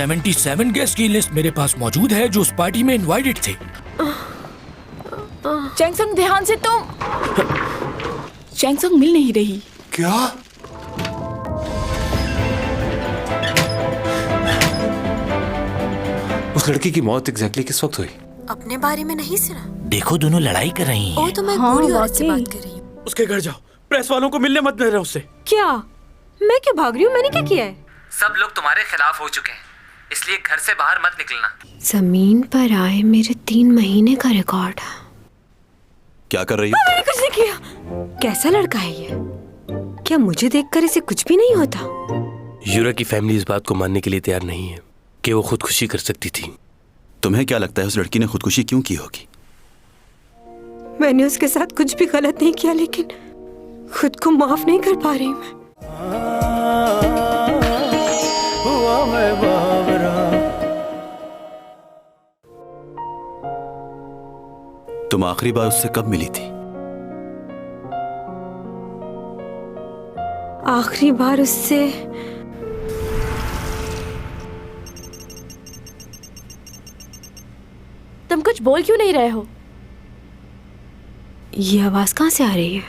77 guest की list मेरे पास मौजूद है जो उस पार्टी में इनवाइटेड थे। चैंगसंग ध्यान से तुम। चैंगसंग मिल नहीं रही। क्या? उस लड़की की मौत एग्जैक्टली किस वक्त हुई? अपने बारे में नहीं सुना? देखो दोनों लड़ाई कर रही हैं। ओ तो मैं बूढ़ी औरत से बात कर रही हूँ। उसके घर जाओ, प्रेस वालों को मिलने मत देना उससे। क्या? मैं क्यों भाग रही हूँ? मैंने क्या किया है? सब लोग तुम्हारे खिलाफ हो चुके हैं, इसलिए घर से बाहर मत निकलना। जमीन पर आए मेरे 3 महीने का रिकॉर्ड। क्या कर रही हो? मैंने कुछ नहीं किया। कैसा लड़का है ये? क्या मुझे देखकर इसे कुछ भी नहीं होता? यूरा की फैमिली इस बात को मानने के लिए तैयार नहीं है कि वो खुदकुशी कर सकती थी। तुम्हें क्या लगता है उस लड़की ने खुदकुशी क्यों की होगी? मैंने उसके साथ कुछ भी गलत नहीं किया, लेकिन खुद को माफ नहीं कर पा रही मैं। तुम आखिरी बार उससे कब मिली थी? आखिरी बार उससे तुम कुछ बोल क्यों नहीं रहे हो? ये आवाज कहाँ से आ रही है?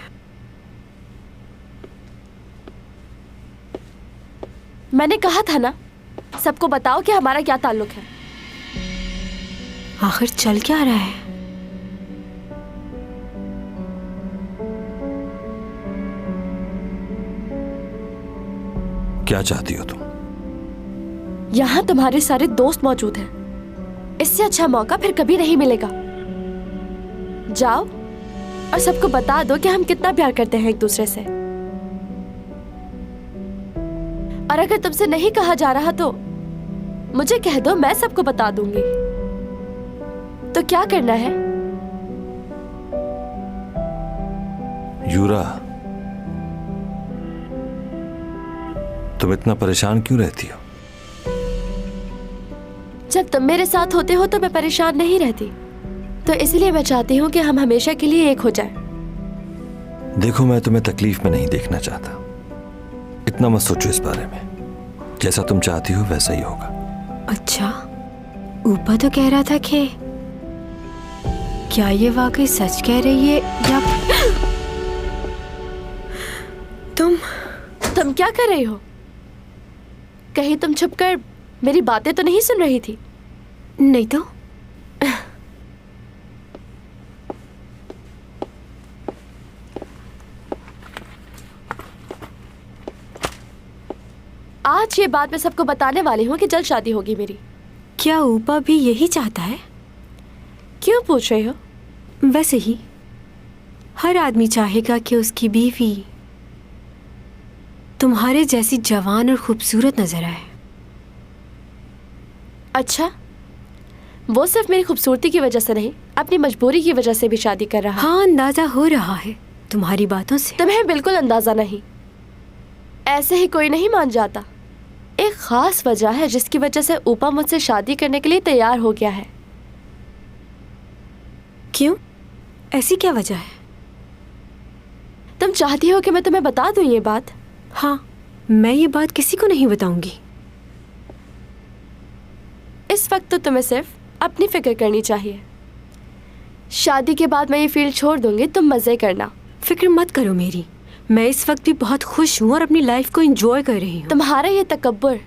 मैंने कहा था ना, सबको बताओ कि हमारा क्या ताल्लुक है। आखिर चल क्या रहा है? क्या चाहती हो तुम? यहाँ तुम्हारे सारे दोस्त मौजूद हैं। इससे अच्छा मौका फिर कभी नहीं मिलेगा। जाओ और सबको बता दो कि हम कितना प्यार करते हैं एक दूसरे से। और अगर तुमसे नहीं कहा जा रहा तो मुझे कह दो, मैं सबको बता दूंगी। तो क्या करना है? यूरा, तुम इतना परेशान क्यों रहती हो? जब तुम मेरे साथ होते हो तो मैं परेशान नहीं रहती, तो इसलिए मैं चाहती हूँ कि हम हमेशा के लिए एक हो जाएं। देखो, मैं तुम्हें तकलीफ में नहीं देखना चाहता। इतना मत सोचो इस बारे में। जैसा तुम चाहती हो वैसा ही होगा। अच्छा, ऊपर तो कह रहा था कि क्या ये वाकई सच कह रही है या तुम क्या कर रही हो? कहीं तुम छुपकर मेरी बातें तो नहीं सुन रही थी? नहीं तो। आज ये बात मैं सबको बताने वाली हूँ कि जल्द शादी होगी मेरी। क्या ऊपा भी यही चाहता है? क्यों पूछ रही हो? वैसे ही हर आदमी चाहेगा कि उसकी बीवी तुम्हारे जैसी जवान और खूबसूरत नजर आए। अच्छा, वो सिर्फ मेरी खूबसूरती की वजह से नहीं, अपनी मजबूरी की वजह से भी शादी कर रहा है। हाँ, अंदाजा हो रहा है तुम्हारी बातों से। तुम्हें बिल्कुल अंदाजा नहीं। ऐसे ही कोई नहीं मान जाता। एक खास वजह है जिसकी वजह से ऊपा मुझसे शादी करने के लिए तैयार हो गया है। क्यों? ऐसी क्या वजह है? तुम चाहती हो कि मैं तुम्हें बता दूं ये बात? हाँ, मैं ये बात किसी को नहीं बताऊंगी। इस वक्त तो तुम्हें सिर्फ अपनी फिक्र करनी चाहिए। शादी के बाद मैं ये फील्ड छोड़ दूंगी, तुम मजे करना। फिक्र मत करो मेरी, मैं इस वक्त भी बहुत खुश हूँ और अपनी लाइफ को एंजॉय कर रही हूँ। तुम्हारा ये तकब्बुर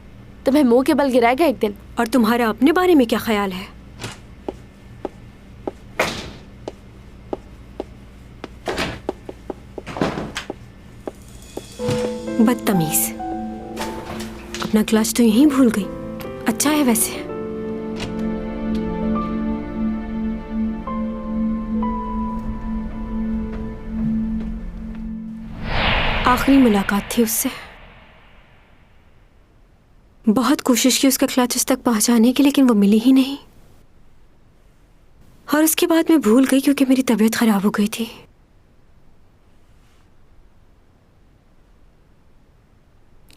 तुम्हें मुंह के बल गिराएगा एक दिन। और तुम्हारा अपने बारे में क्या ख्याल है? बदतमीज, अपना क्लच तो यहीं भूल गई। अच्छा है वैसे। आखिरी मुलाकात थी उससे। बहुत कोशिश की उसका क्लच उस तक पहुंचाने की, लेकिन वो मिली ही नहीं। और उसके बाद मैं भूल गई क्योंकि मेरी तबीयत खराब हो गई थी।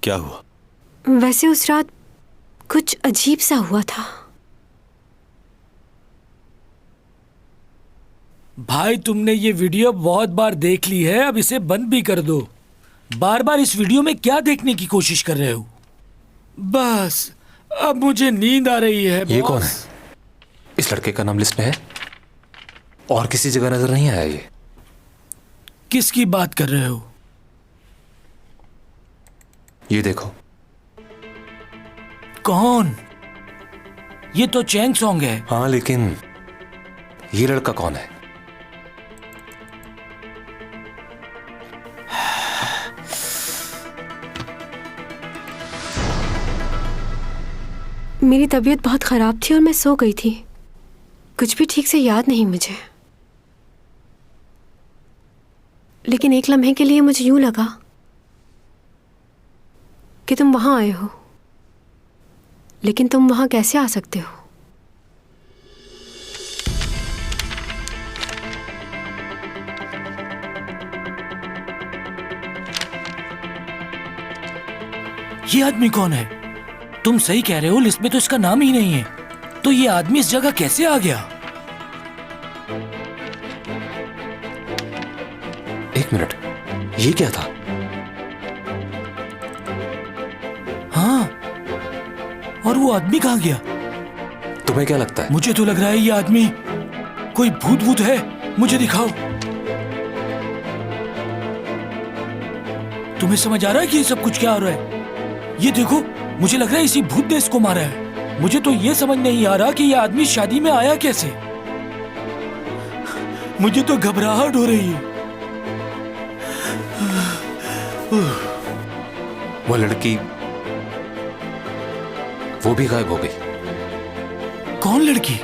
क्या हुआ? वैसे उस रात कुछ अजीब सा हुआ था। भाई, तुमने ये वीडियो बहुत बार देख ली है, अब इसे बंद भी कर दो। बार बार इस वीडियो में क्या देखने की कोशिश कर रहे हो? बस अब मुझे नींद आ रही है। ये बॉस। कौन है? इस लड़के का नाम लिस्ट में है और किसी जगह नजर नहीं आया ये। किसकी बात कर रहे हो? ये देखो। कौन? ये तो चैंग सॉन्ग है। हाँ, लेकिन ये लड़का कौन है? मेरी तबीयत बहुत ख़राब थी और मैं सो गई थी। कुछ भी ठीक से याद नहीं मुझे, लेकिन एक लम्हे के लिए मुझे यूं लगा कि तुम वहां आए हो। लेकिन तुम वहां कैसे आ सकते हो? ये आदमी कौन है? तुम सही कह रहे हो, लिस्ट में तो इसका नाम ही नहीं है। तो ये आदमी इस जगह कैसे आ गया? एक मिनट, ये क्या था? हाँ, और वो आदमी कहाँ गया? तुम्हें क्या लगता है? मुझे तो लग रहा है ये आदमी कोई भूत भूत है। मुझे दिखाओ। तुम्हें समझ आ रहा है कि ये सब कुछ क्या हो रहा है? ये देखो, मुझे लग रहा है इसी भूत ने इसको मारा है। मुझे तो ये समझ नहीं आ रहा कि ये आदमी शादी में आया कैसे। मुझे तो घबराहट हो रही है। वो लड़की वो भी गायब हो गई। कौन लड़की?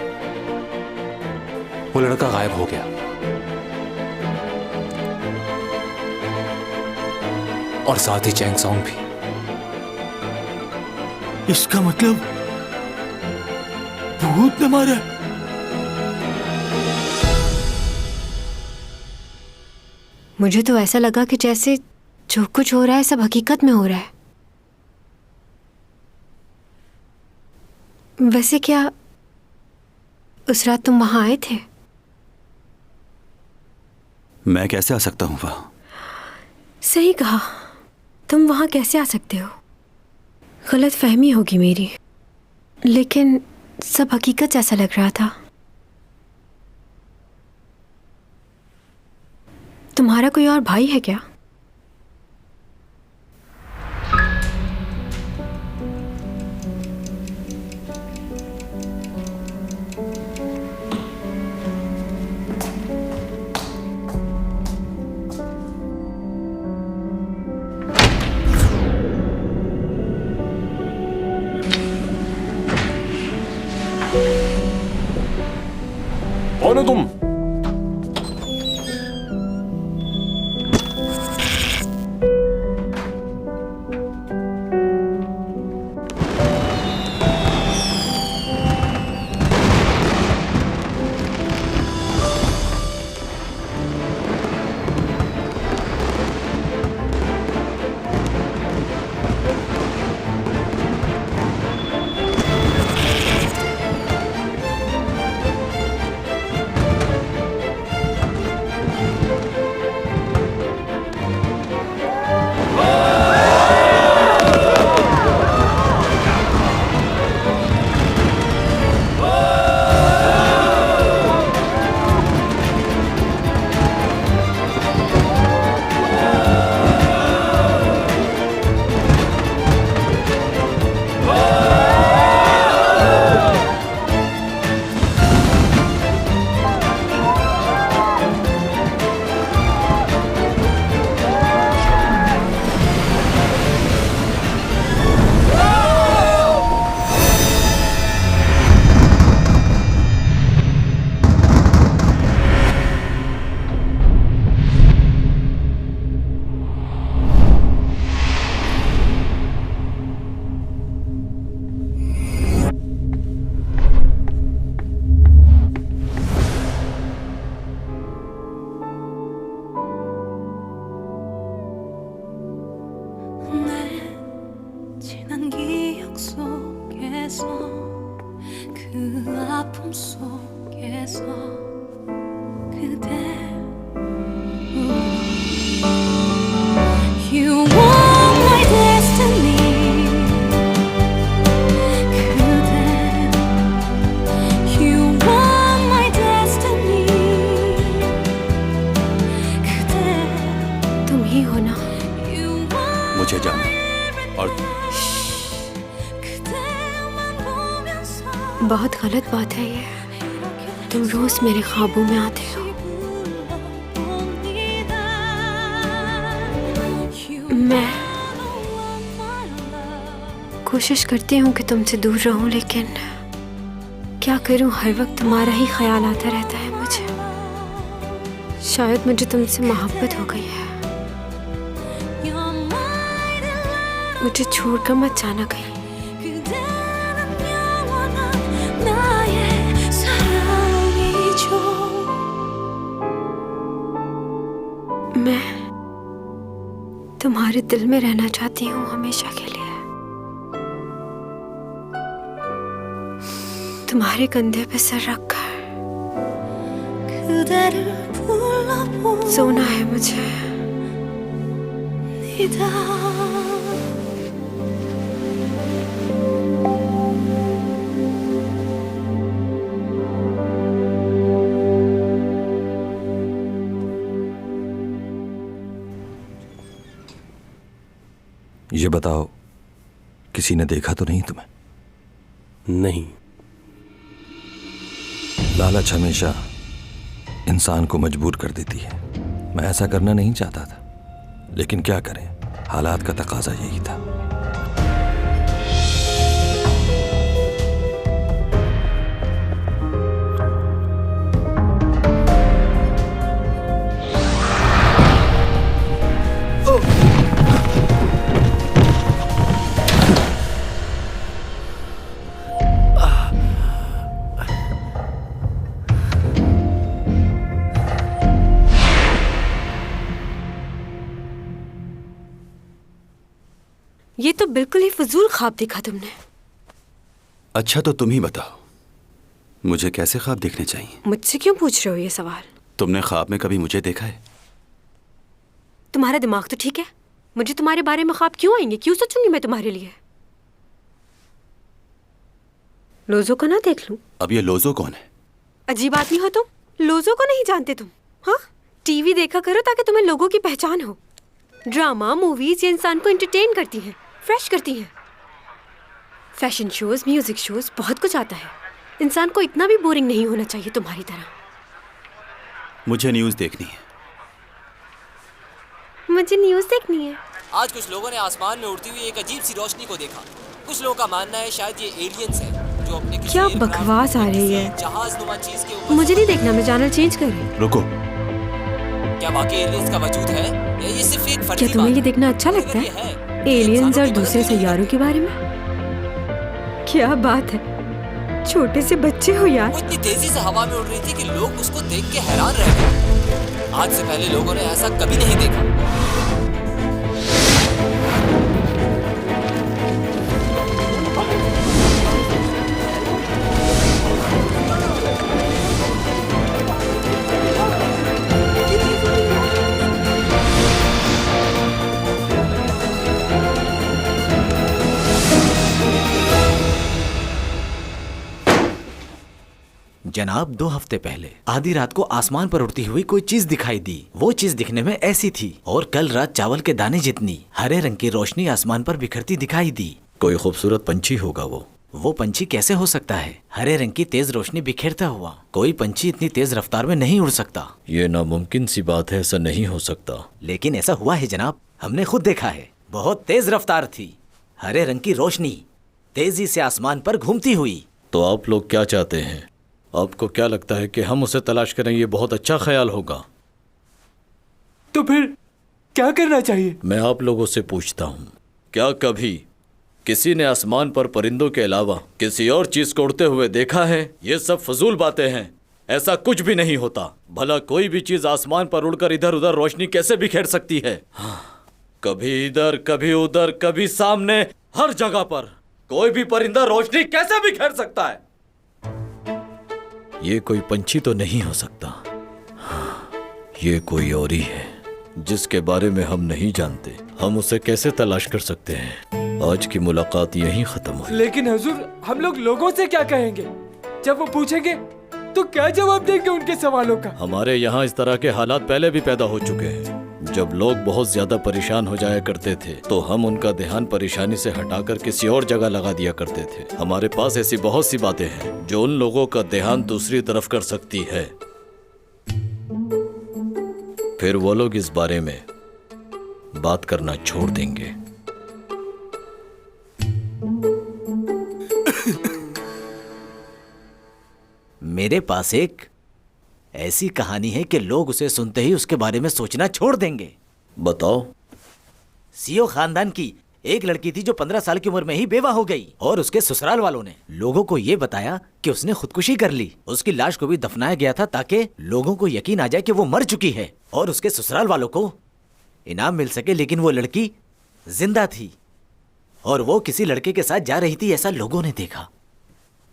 वो लड़का गायब हो गया और साथ ही चैंग सॉन्ग भी। इसका मतलब भूत ने मारा है। मुझे तो ऐसा लगा कि जैसे जो कुछ हो रहा है सब हकीकत में हो रहा है। वैसे क्या उस रात तुम वहां आए थे? मैं कैसे आ सकता हूं वहां? सही कहा, तुम वहां कैसे आ सकते हो? गलत फहमी होगी मेरी, लेकिन सब हकीकत जैसा लग रहा था। तुम्हारा कोई और भाई है क्या? कौन हो तुम? 지난 기억 속에서 그 아픔 속에서 그대 You are my destiny हो ना? मुझे जाना है। और बहुत गलत बात है ये। तुम रोज मेरे ख्वाबों में आते हो। मैं कोशिश करती हूँ कि तुमसे दूर रहूं, लेकिन क्या करूं, हर वक्त तुम्हारा ही ख्याल आता रहता है मुझे। शायद मुझे तुमसे मोहब्बत हो गई है। मुझे छोड़कर मत जाना कहीं। मैं तुम्हारे दिल में रहना चाहती हूँ हमेशा के लिए। तुम्हारे कंधे पे सर रखकर सोना है मुझे। ये बताओ, किसी ने देखा तो नहीं तुम्हें? नहीं। लालच हमेशा इंसान को मजबूर कर देती है। मैं ऐसा करना नहीं चाहता था, लेकिन क्या करें, हालात का तकाजा यही था। ये तो बिल्कुल ही फजूल ख्वाब देखा तुमने। अच्छा तो तुम ही बताओ, मुझे कैसे ख्वाब देखने चाहिए? मुझसे क्यों पूछ रहे हो ये सवाल? तुमने ख्वाब में कभी मुझे देखा है? तुम्हारा दिमाग तो ठीक है? मुझे तुम्हारे बारे में ख्वाब क्यों आएंगे? क्यों सोचूंगी मैं तुम्हारे लिए? लोजो को ना देख लूं? अब ये लोजो कौन है? अजीब आदमी हो तुम, लोजो को नहीं जानते तुम? हाँ, टीवी देखा करो ताकि तुम्हें लोगों की पहचान हो। ड्रामा मूवीज ये इंसान को एंटरटेन करती हैं, फ्रेश करती हैं। फैशन शोज, म्यूजिक शोज, बहुत कुछ आता है। इंसान को इतना भी बोरिंग नहीं होना चाहिए तुम्हारी तरह। मुझे न्यूज़ देखनी है। मुझे न्यूज़ देखनी है। आज कुछ लोगों ने आसमान में उड़ती हुई एक अजीब सी रोशनी को देखा। कुछ लोगों का मानना है शायद ये एलियंस है जो अपने क्या बकवास आ रही है? जहाज नुमा चीज के ऊपर। मुझे नहीं देखना, मैं चैनल चेंज कर रही हूँ। रुको, क्या वाकई एलियंस का वजूद है या ये सिर्फ एक फर्जी क्या तुम्हें बात ये देखना अच्छा लगता है? एलियंस और दूसरे सैयारों के बारे में? क्या बात है, छोटे से बच्चे हो यार। वो इतनी तेजी से हवा में उड़ रही थी कि लोग उसको देख के हैरान रह गए। आज से पहले लोगों ने ऐसा कभी नहीं देखा। जनाब, 2 हफ्ते पहले आधी रात को आसमान पर उड़ती हुई कोई चीज दिखाई दी। वो चीज दिखने में ऐसी थी और कल रात चावल के दाने जितनी हरे रंग की रोशनी आसमान पर बिखरती दिखाई दी। कोई खूबसूरत पंछी होगा वो पंछी कैसे हो सकता है हरे रंग की तेज रोशनी बिखेरता हुआ? कोई पंछी इतनी तेज रफ्तार में नहीं उड़ सकता। ये नामुमकिन सी बात है, ऐसा नहीं हो सकता। लेकिन ऐसा हुआ है जनाब, हमने खुद देखा है। बहुत तेज रफ्तार थी, हरे रंग की रोशनी तेजी से आसमान पर घूमती हुई। तो आप लोग क्या चाहते हैं? आपको क्या लगता है कि हम उसे तलाश करें? ये बहुत अच्छा ख्याल होगा। तो फिर क्या करना चाहिए? मैं आप लोगों से पूछता हूँ, क्या कभी किसी ने आसमान पर परिंदों के अलावा किसी और चीज को उड़ते हुए देखा है? ये सब फजूल बातें हैं, ऐसा कुछ भी नहीं होता। भला कोई भी चीज आसमान पर उड़कर इधर उधर रोशनी कैसे बिखेर सकती है? कभी इधर, कभी उधर, कभी सामने, हर जगह पर कोई भी परिंदा रोशनी कैसे बिखेर सकता है? ये कोई पंछी तो नहीं हो सकता। ये कोई और ही है जिसके बारे में हम नहीं जानते। हम उसे कैसे तलाश कर सकते हैं? आज की मुलाकात यहीं खत्म हुई। लेकिन हुजूर, हम लोग लोगों से क्या कहेंगे? जब वो पूछेंगे तो क्या जवाब देंगे उनके सवालों का? हमारे यहाँ इस तरह के हालात पहले भी पैदा हो चुके हैं। जब लोग बहुत ज्यादा परेशान हो जाया करते थे तो हम उनका ध्यान परेशानी से हटाकर किसी और जगह लगा दिया करते थे। हमारे पास ऐसी बहुत सी बातें हैं जो उन लोगों का ध्यान दूसरी तरफ कर सकती है। फिर वो लोग इस बारे में बात करना छोड़ देंगे। मेरे पास एक ऐसी कहानी है कि लोग उसे सुनते ही उसके बारे में सोचना छोड़ देंगे। बताओ। सीओ खानदान की एक लड़की थी जो 15 साल की उम्र में ही बेवा हो गई और उसके ससुराल वालों ने लोगों को ये बताया कि उसने खुदकुशी कर ली। उसकी लाश को भी दफनाया गया था ताकि लोगों को यकीन आ जाए कि वो मर चुकी है और उसके ससुराल वालों को इनाम मिल सके। लेकिन वो लड़की जिंदा थी और वो किसी लड़के के साथ जा रही थी, ऐसा लोगों ने देखा।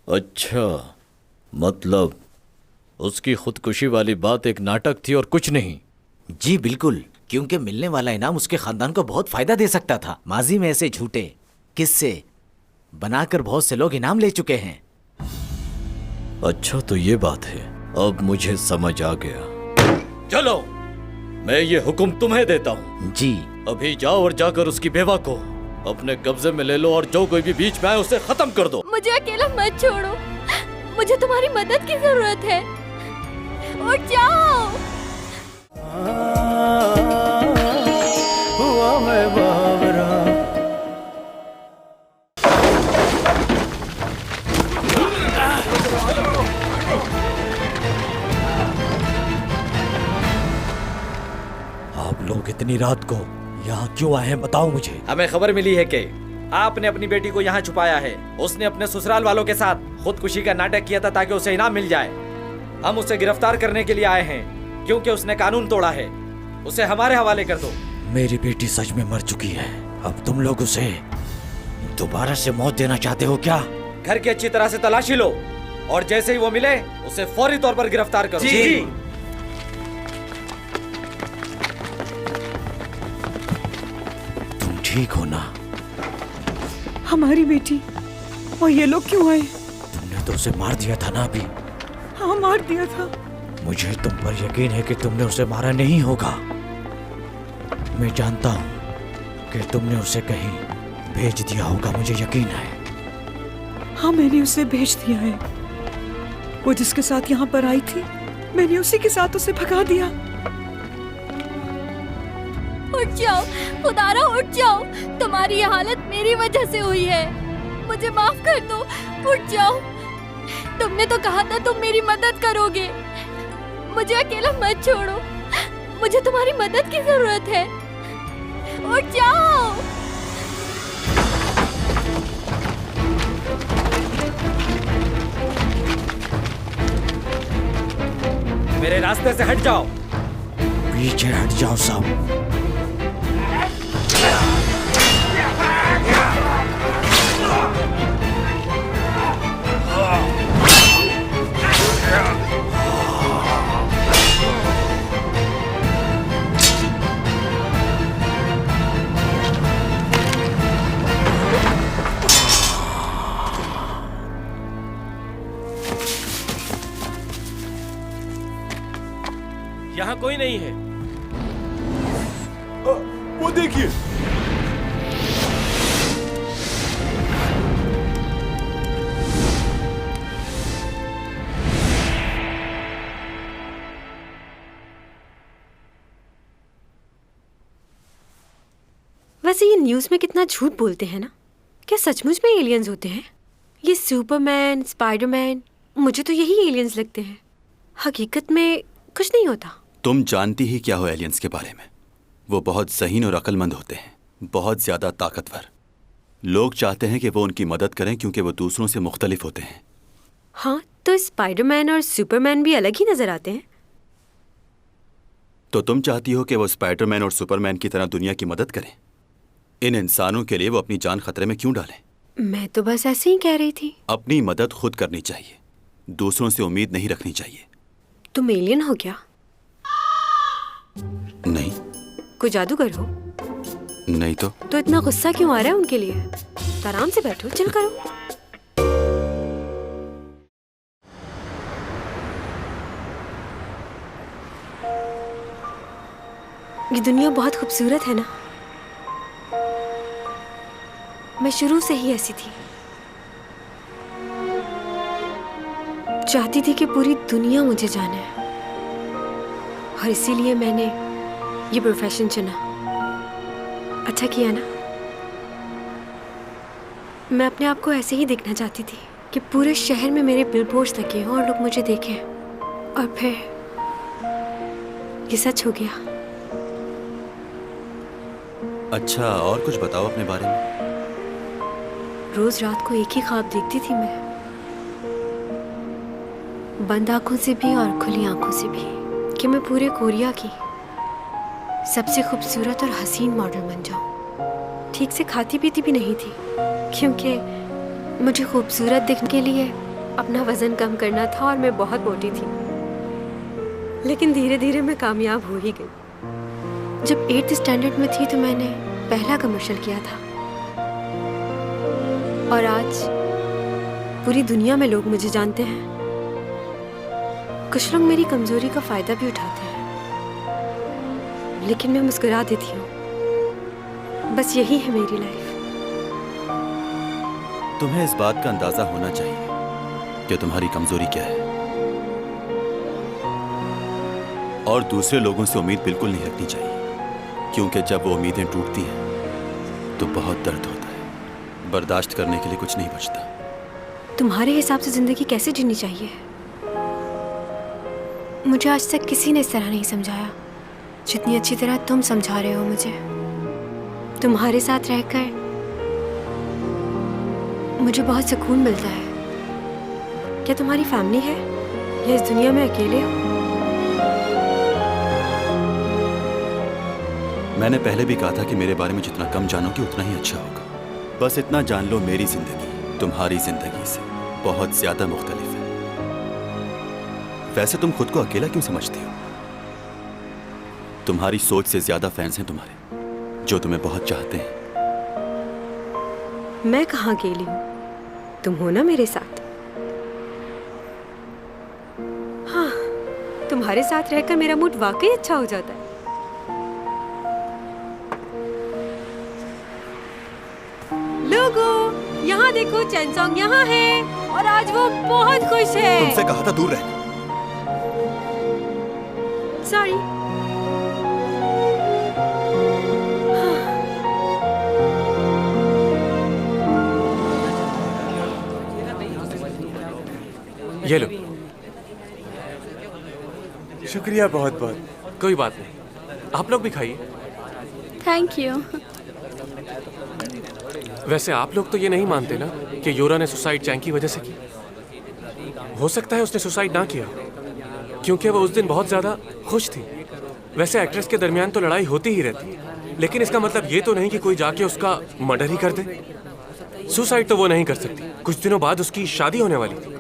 अच्छा, मतलब उसकी खुदकुशी वाली बात एक नाटक थी और कुछ नहीं। जी बिल्कुल, क्योंकि मिलने वाला इनाम उसके खानदान को बहुत फायदा दे सकता था। माजी में ऐसे झूठे किस्से बनाकर बहुत से लोग इनाम ले चुके हैं। अच्छा तो ये बात है, अब मुझे समझ आ गया। चलो, मैं ये हुक्म तुम्हें देता हूँ। जी। अभी जाओ और जाकर उसकी बेवा को अपने कब्जे में ले लो और जो कोई भी बीच में आए उसे खत्म कर दो। मुझे अकेला मत छोड़ो, मुझे तुम्हारी मदद की जरूरत है। उठ जाओ। हुआ मैं बावरा। आप लोग इतनी रात को यहाँ क्यों आए हैं, बताओ मुझे। हमें खबर मिली है कि आपने अपनी बेटी को यहाँ छुपाया है। उसने अपने ससुराल वालों के साथ खुदकुशी का नाटक किया था ताकि उसे इनाम मिल जाए। हम उसे गिरफ्तार करने के लिए आए हैं क्योंकि उसने कानून तोड़ा है। उसे हमारे हवाले कर दो। मेरी बेटी सच में मर चुकी है, अब तुम लोग उसे दोबारा से मौत देना चाहते हो क्या? घर की अच्छी तरह से तलाशी लो और जैसे ही वो मिले उसे फौरी तौर पर गिरफ्तार करो। जी। तुम ठीक हो ना? हमारी बेटी और ये लोग क्यों आए? तुमने तो उसे मार दिया था ना अभी? हाँ, मार दिया था। मुझे तुम पर यकीन है कि तुमने उसे मारा नहीं होगा। मैं जानता हूँ कि तुमने उसे कहीं भेज दिया होगा, मुझे यकीन है। हाँ, मैंने उसे भेज दिया है। वो जिसके साथ यहाँ पर आई थी, मैंने उसी के साथ उसे भगा दिया। उठ जाओ खुदारा, उठ जाओ। तुम्हारी ये हालत मेरी वजह से हुई है, मुझे माफ कर दो। उठ जाओ। तुमने तो कहा था तुम मेरी मदद करोगे। मुझे अकेला मत छोड़ो, मुझे तुम्हारी मदद की जरूरत है। उठ जाओ। मेरे रास्ते से हट जाओ। पीछे हट जाओ सब। यहाँ कोई नहीं है। वो देखिए। वैसे ये न्यूज़ में कितना झूठ बोलते हैं ना। क्या सचमुच में एलियंस होते हैं? ये सुपरमैन, स्पाइडरमैन, मुझे तो यही एलियंस लगते हैं। हकीकत में कुछ नहीं होता। तुम जानती ही क्या हो एलियंस के बारे में? वो बहुत ज़हीन और अक्लमंद होते हैं, बहुत ज़्यादा ताकतवर। लोग चाहते हैं कि वो उनकी मदद करें क्योंकि वो दूसरों से मुख्तलिफ होते हैं। हाँ, तो स्पाइडरमैन और सुपरमैन भी अलग ही नजर आते हैं। तो तुम चाहती हो कि वो स्पाइडरमैन और सुपरमैन की तरह दुनिया की मदद करें? इन इंसानों के लिए वो अपनी जान खतरे में क्यों डालें? मैं तो बस ऐसे ही कह रही थी। अपनी मदद खुद करनी चाहिए, दूसरों से उम्मीद नहीं रखनी चाहिए। तुम एलियन हो क्या? नहीं। कोई जादूगर हो? नहीं। तो इतना गुस्सा क्यों आ रहा है उनके लिए? तो आराम से बैठो, चिल करो। ये दुनिया बहुत खूबसूरत है ना। मैं शुरू से ही ऐसी थी, चाहती थी कि पूरी दुनिया मुझे जाने, और इसीलिए मैंने ये प्रोफेशन चुना। अच्छा किया ना। मैं अपने आप को ऐसे ही देखना चाहती थी कि पूरे शहर में मेरे बिलबोर्ड्स लगे हों और लोग मुझे देखें, और फिर ये सच हो गया। अच्छा, और कुछ बताओ अपने बारे में। रोज रात को एक ही ख्वाब देखती थी मैं, बंद आंखों से भी और खुली आंखों से भी, कि मैं पूरे कोरिया की सबसे खूबसूरत और हसीन मॉडल बन जाऊं। ठीक से खाती पीती भी नहीं थी, क्योंकि मुझे खूबसूरत दिखने के लिए अपना वजन कम करना था और मैं बहुत मोटी थी। लेकिन धीरे धीरे मैं कामयाब हो ही गई। जब 8th स्टैंडर्ड में थी तो मैंने पहला कमर्शियल किया था, और आज पूरी दुनिया में लोग मुझे जानते हैं। कुछ लोग मेरी कमजोरी का फायदा भी उठाते हैं, लेकिन मैं मुस्कुरा देती हूँ। बस यही है मेरी लाइफ। तुम्हें इस बात का अंदाजा होना चाहिए कि तुम्हारी कमजोरी क्या है, और दूसरे लोगों से उम्मीद बिल्कुल नहीं रखनी चाहिए, क्योंकि जब वो उम्मीदें टूटती हैं तो बहुत दर्द होता है। बर्दाश्त करने के लिए कुछ नहीं बचता। तुम्हारे हिसाब से जिंदगी कैसे जीनी चाहिए? मुझे आज तक किसी ने इस तरह नहीं समझाया जितनी अच्छी तरह तुम समझा रहे हो मुझे। तुम्हारे साथ रहकर मुझे बहुत सुकून मिलता है। क्या तुम्हारी फैमिली है या इस दुनिया में अकेले हो? मैंने पहले भी कहा था कि मेरे बारे में जितना कम जानोगे उतना ही अच्छा होगा। बस इतना जान लो, मेरी जिंदगी तुम्हारी जिंदगी से बहुत ज्यादा मुख्तलिफ है। वैसे तुम खुद को अकेला क्यों समझती हो? तुम्हारी सोच से ज्यादा फैंस हैं तुम्हारे, जो तुम्हें बहुत चाहते हैं। मैं कहाँ अकेली हूँ, तुम हो ना मेरे साथ। हाँ, तुम्हारे साथ रहकर मेरा मूड वाकई अच्छा हो जाता है। लोगों, यहाँ देखो, चैनसोंग यहाँ है और आज वो बहुत खुश है। तुमसे कहा था दूर रहना। सॉरी। ये लो। शुक्रिया बहुत बहुत। कोई बात नहीं, आप लोग भी खाइए। Thank you. वैसे आप लोग तो ये नहीं मानते ना कि योरा ने सुसाइड चैंग की वजह से की। हो सकता है उसने सुसाइड ना किया क्योंकि वो उस दिन बहुत ज़्यादा खुश थी। वैसे एक्ट्रेस के दरमियान तो लड़ाई होती ही रहती है, लेकिन इसका मतलब ये तो नहीं कि कोई जाके उसका मर्डर ही कर दे। सुसाइड तो वो नहीं कर सकती। कुछ दिनों बाद उसकी शादी होने वाली थी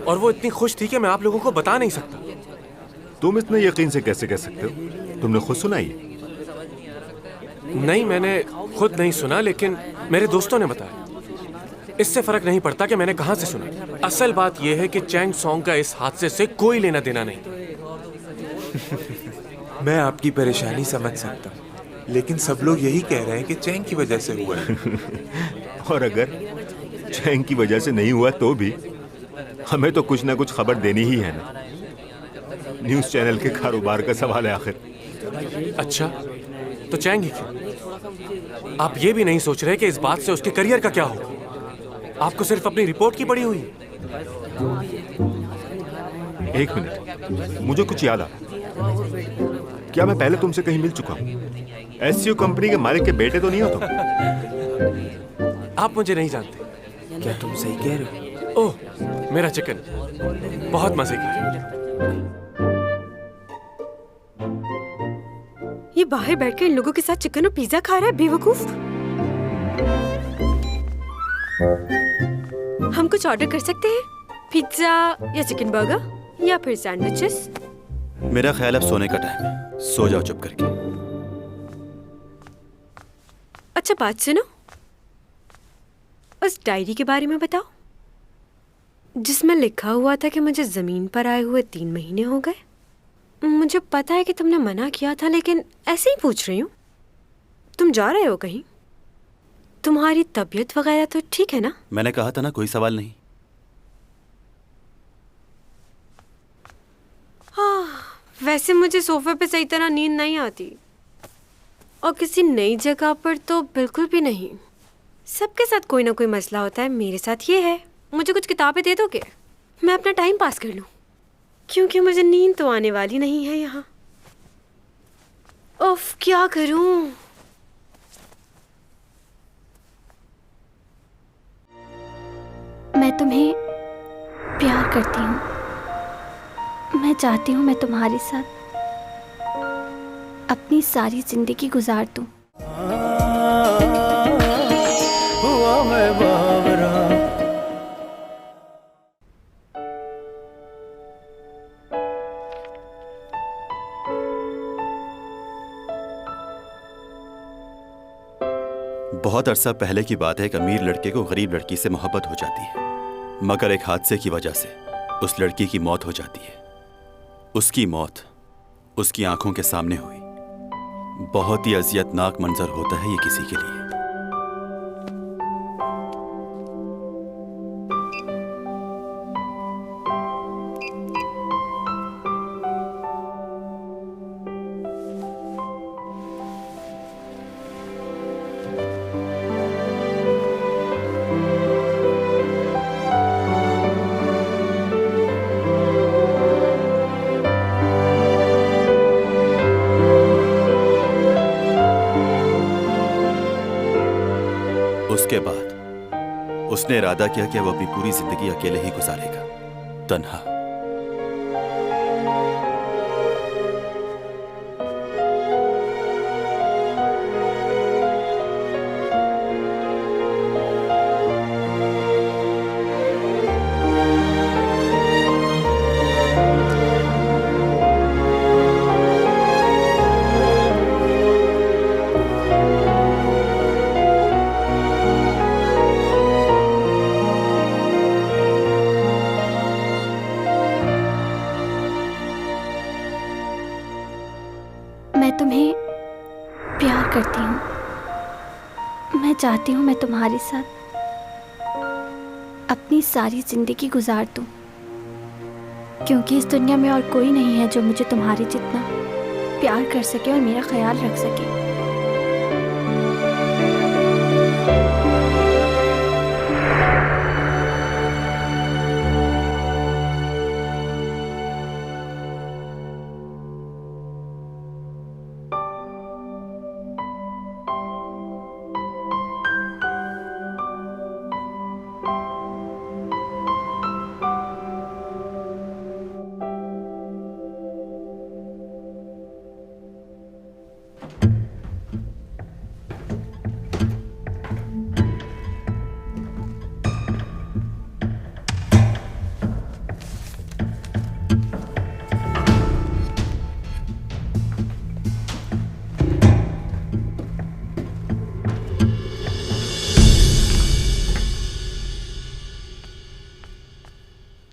और वो इतनी खुश थी कि मैं आप लोगों को बता नहीं सकता। तुम इतने यकीन से कैसे कह सकते हो? तुमने खुद सुना ही? नहीं, मैंने खुद नहीं सुना, लेकिन मेरे दोस्तों ने बताया। इससे फर्क नहीं पड़ता कि मैंने कहां से सुना। असल बात यह है कि चैंग सॉन्ग का इस हादसे से कोई लेना देना नहीं। मैं आपकी परेशानी समझ सकता हूँ, लेकिन सब लोग यही कह रहे हैं कि चैंग की वजह से हुआ है। और अगर चैंग की वजह से नहीं हुआ तो भी हमें तो कुछ ना कुछ खबर देनी ही है ना। न्यूज़ चैनल के कारोबार का सवाल है आखिर। अच्छा, तो चैंग ही क्यों? आप ये भी नहीं सोच रहे कि इस बात से उसके करियर का क्या होगा? आपको सिर्फ अपनी रिपोर्ट की पड़ी हुई। एक मिनट, मुझे कुछ याद आ। क्या मैं पहले तुमसे कहीं मिल चुका हूँ? एससीओ कंपनी के मालिक के बेटे तो नहीं हो तुम? आप मुझे नहीं जानते। क्या तुम सही कह रहे हो? ओह, मेरा चिकन बहुत मजे का। ये बाहर बैठकर इन लोगों के साथ चिकन और पिज्जा खा रहा है, बेवकूफ। हम कुछ ऑर्डर कर सकते हैं? पिज्जा या चिकन बर्गर या फिर सैंडविचेस? मेरा ख्याल अब सोने का टाइम है। सो जाओ चुप करके। अच्छा बात सुनो, उस डायरी के बारे में बताओ जिसमें लिखा हुआ था कि मुझे जमीन पर आए हुए 3 महीने हो गए। मुझे पता है कि तुमने मना किया था, लेकिन ऐसे ही पूछ रही हूँ। तुम जा रहे हो कहीं? तुम्हारी तबीयत वगैरह तो ठीक है ना? मैंने कहा था ना, कोई सवाल नहीं। हाँ, वैसे मुझे सोफे पे सही तरह नींद नहीं आती, और किसी नई जगह पर तो बिल्कुल भी नहीं। सबके साथ कोई ना कोई मसला होता है, मेरे साथ ये है। मुझे कुछ किताबें दे दोगे? मैं अपना टाइम पास कर लूं, क्योंकि मुझे नींद तो आने वाली नहीं है यहाँ। उफ, क्या करूं? मैं तुम्हें प्यार करती हूँ। मैं चाहती हूँ मैं तुम्हारे साथ अपनी सारी जिंदगी गुजार दूँ। हुआ मैं बावरा। बहुत अरसा पहले की बात है, एक अमीर लड़के को गरीब लड़की से मोहब्बत हो जाती है, मगर एक हादसे की वजह से उस लड़की की मौत हो जाती है। उसकी मौत उसकी आंखों के सामने हुई। बहुत ही अजियतनाक मंजर होता है ये किसी के लिए। उसके बाद उसने इरादा किया कि वो अपनी पूरी जिंदगी अकेले ही गुजारेगा, तन्हा। मैं तुम्हें प्यार करती हूँ। मैं चाहती हूँ मैं तुम्हारे साथ अपनी सारी जिंदगी गुजार दूँ, क्योंकि इस दुनिया में और कोई नहीं है जो मुझे तुम्हारे जितना प्यार कर सके और मेरा ख्याल रख सके।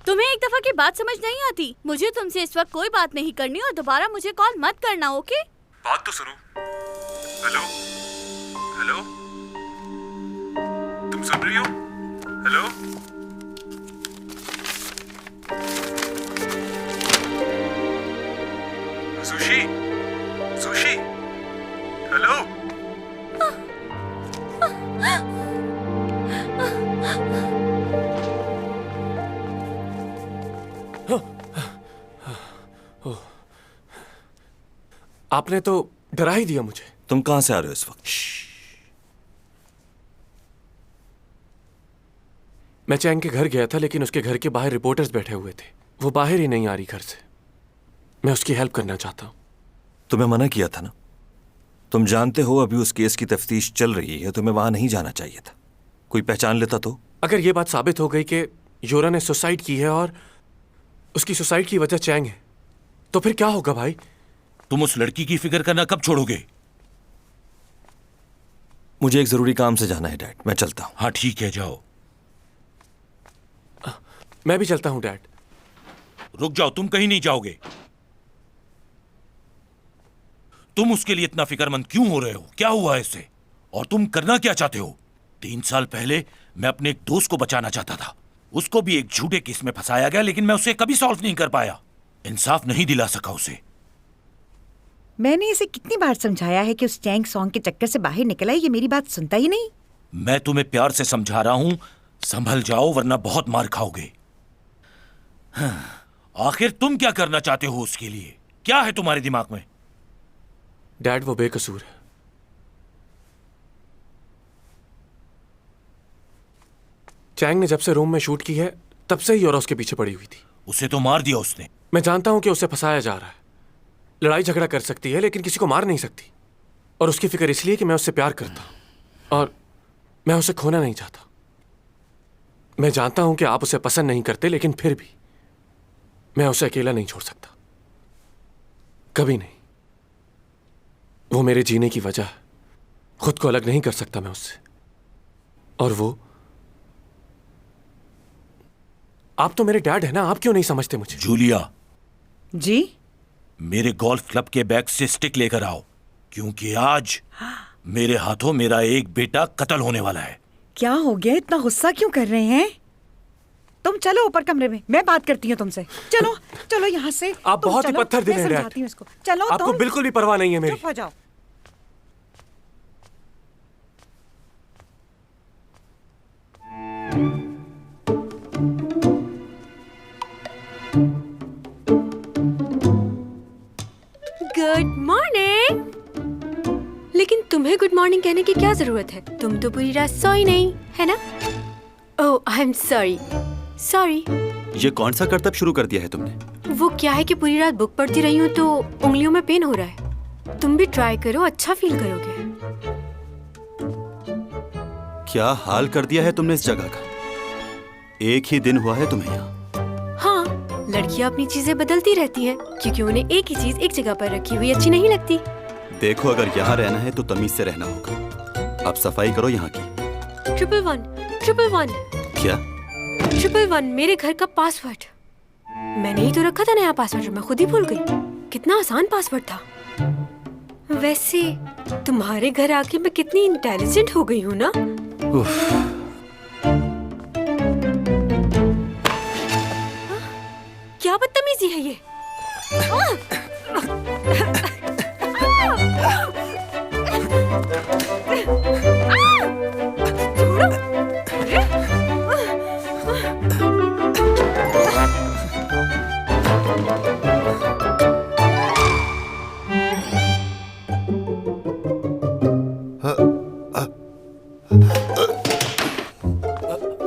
तुम्हें एक दफा की बात समझ नहीं आती? मुझे तुमसे इस वक्त कोई बात नहीं करनी और दोबारा मुझे कॉल मत करना, ओके? बात तो सुनो। हेलो हेलो, तुम सुन रही हो? Hello, sushi, sushi, hello. आपने तो डरा ही दिया मुझे। तुम कहां से आ रहे हो इस वक्त? मैं चैंग के घर गया था, लेकिन उसके घर के बाहर रिपोर्टर्स बैठे हुए थे। वो बाहर ही नहीं आ रही घर से। मैं उसकी हेल्प करना चाहता हूँ। तुम्हें मना किया था ना? तुम जानते हो अभी उस केस की तफ्तीश चल रही है, तुम्हें वहां नहीं जाना चाहिए था। कोई पहचान लेता तो? अगर ये बात साबित हो गई कि योरा ने सुसाइड की है और उसकी सुसाइड की वजह चैंग है, तो फिर क्या होगा भाई? तुम उस लड़की की फिक्र करना कब छोड़ोगे? मुझे एक जरूरी काम से जाना है डैड, मैं चलता हूं। हाँ ठीक है, जाओ। मैं भी चलता हूं डैड। रुक जाओ, तुम कहीं नहीं जाओगे। तुम उसके लिए इतना फिक्रमंद क्यों हो रहे हो? क्या हुआ इसे? और तुम करना क्या चाहते हो? 3 साल पहले मैं अपने एक दोस्त को बचाना चाहता था। उसको भी एक झूठे केस में फंसाया गया, लेकिन मैं उसे कभी सॉल्व नहीं कर पाया। इंसाफ नहीं दिला सका उसे। मैंने इसे कितनी बार समझाया है कि उस चैंग सॉन्ग के चक्कर से बाहर निकला है, ये मेरी बात सुनता ही नहीं। मैं तुम्हें प्यार से समझा रहा हूं, संभल जाओ वरना बहुत मार खाओगे। आखिर तुम क्या करना चाहते हो उसके लिए? क्या है तुम्हारे दिमाग में? डैड, वो बेकसूर है। चैंग ने जब से रोम में शूट की है तब से ही योरा उसके पीछे पड़ी हुई थी। उसे तो मार दिया उसने। मैं जानता हूं कि उसे फंसाया जा रहा है। लड़ाई झगड़ा कर सकती है लेकिन किसी को मार नहीं सकती। और उसकी फिक्र इसलिए कि मैं उससे प्यार करता हूं और मैं उसे खोना नहीं चाहता। मैं जानता हूं कि आप उसे पसंद नहीं करते, लेकिन फिर भी मैं उसे अकेला नहीं छोड़ सकता, कभी नहीं। वो मेरे जीने की वजह है। खुद को अलग नहीं कर सकता मैं उससे। और वो, आप तो मेरे डैड है ना, आप क्यों नहीं समझते मुझे? जूलिया जी, मेरे गोल्फ क्लब के बैग से स्टिक लेकर आओ, क्योंकि आज मेरे हाथों मेरा एक बेटा कत्ल होने वाला है। क्या हो गया? इतना गुस्सा क्यों कर रहे हैं? तुम चलो ऊपर कमरे में, मैं बात करती हूँ तुमसे। चलो चलो यहाँ से। आप तुम बहुत ही चलो, पत्थर दिल मैं हैं डैड। समझाती हूँ इसको। चलो आपको तुम। बिल्कुल भी परवाह नहीं है मेरी। चुप हो जाओ। Good morning. लेकिन तुम्हें गुड मॉर्निंग कहने की क्या जरूरत है? तुम तो पूरी रात सोई नहीं, है ना? ओह, आई एम सॉरी। सॉरी। ये कौन सा करतब शुरू कर दिया है तुमने? वो क्या है कि पूरी रात बुक पढ़ती रही हूँ तो उंगलियों में पेन हो रहा है। तुम भी ट्राई करो, अच्छा फील करोगे। क्या हाल कर दिया है तुमने इस जगह का? एक ही दिन हुआ है तुम्हें यहाँ। हाँ, लड़कियाँ अपनी चीजें बदलती रहती हैं, क्योंकि उन्हें एक ही चीज एक जगह पर रखी हुई अच्छी नहीं लगती। देखो, अगर यहाँ रहना है तो तमीज से रहना होगा। अब सफाई करो यहाँ की। 111 क्या? 111 मेरे घर का पासवर्ड। मैंने ही तो रखा था नया पासवर्ड, मैं खुद ही भूल गई। कितना आसान पासवर्ड था। वैसे तुम्हारे घर आके मैं कितनी इंटेलिजेंट हो गई हूँ ना। क्या बदतमीजी है ये?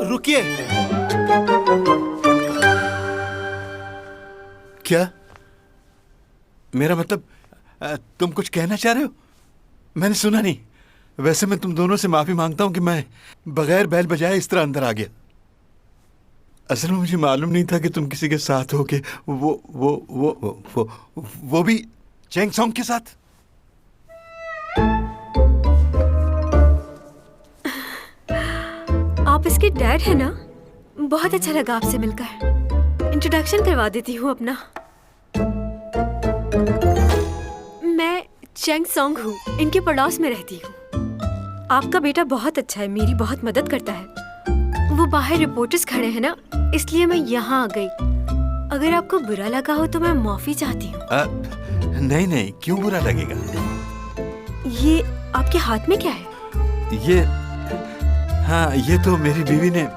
रुकिए। क्या? मेरा मतलब, तुम कुछ कहना चाह रहे हो? मैंने सुना नहीं। वैसे मैं तुम दोनों से माफी मांगता हूं कि मैं बगैर बैल बजाए इस तरह अंदर आ गया। असल में मुझे मालूम नहीं था कि तुम किसी के साथ हो के वो भी चैंग सॉन्ग के साथ। आप इसके डैड है ना? बहुत अच्छा लगा आपसे मिलकर। इंट्रोडक्शन करवा देती हूँ अपना। मैं चैंग सॉन्ग हूँ, इनके पड़ोस में रहती हूँ। आपका बेटा बहुत अच्छा है, मेरी बहुत मदद करता है। वो बाहर रिपोर्टर्स खड़े हैं ना, इसलिए मैं यहाँ आ गई। अगर आपको बुरा लगा हो तो मैं माफी चाहती हूँ। नहीं नहीं, क्यों बुरा लगेगा? ये आपके हाथ में क्या है? ये, हाँ, ये तो मेरी बीवी ने,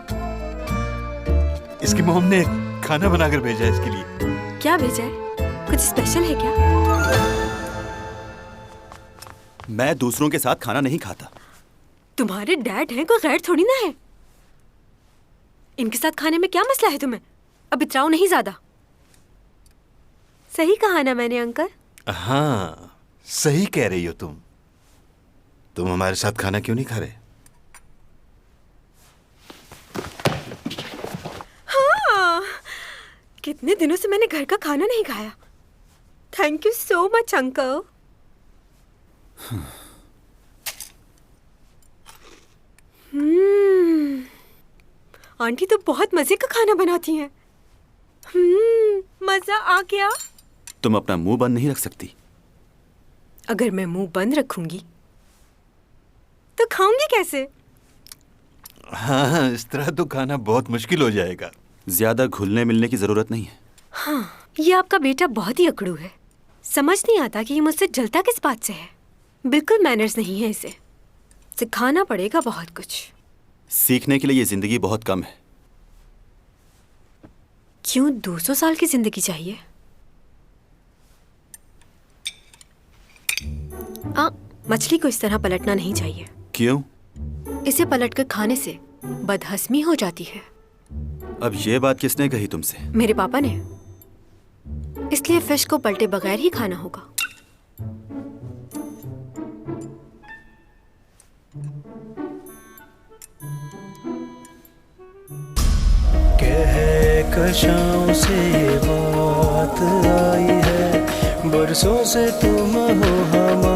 इसकी मॉम ने खाना बनाकर भेजा है इसके लिए। क्या भेजा है? कुछ स्पेशल है क्या? मैं दूसरों के साथ खाना नहीं खाता। तुम्हारे डैड हैं, कोई गैर थोड़ी ना है। इनके साथ खाने में क्या मसला है तुम्हें? अब इतराओ नहीं ज्यादा। सही कहा ना मैंने अंकल? हाँ, सही कह रही हो तुम। तुम हमारे साथ खाना क्यों नहीं खा रहे? हाँ, कितने दिनों से मैंने घर का खाना नहीं खाया। Thank you so much uncle. Aunty तो बहुत मजे का खाना बनाती हैं। मजा आ गया। तुम अपना मुंह बंद नहीं रख सकती? अगर मैं मुंह बंद रखूंगी तो खाऊंगी कैसे? हाँ, इस तरह तो खाना बहुत मुश्किल हो जाएगा। ज्यादा घुलने मिलने की जरूरत नहीं है। हाँ, ये आपका बेटा बहुत ही अकड़ू है। समझ नहीं आता कि ये मुझसे जलता किस बात से है। बिल्कुल मैनर्स नहीं है इसे। सिखाना पड़ेगा बहुत कुछ। सीखने के लिए ये जिंदगी बहुत कम है। क्यों 200 साल की जिंदगी चाहिए? मछली को इस तरह पलटना नहीं चाहिए। क्यों? इसे पलटकर खाने से बदहजमी हो जाती है। अब ये बात किसने कही तुमसे? मेरे पापा ने। इसलिए फिश को पलटे बगैर ही खाना होगा। कशाओं से ये बात आई है, बरसों से तुम हो हमारे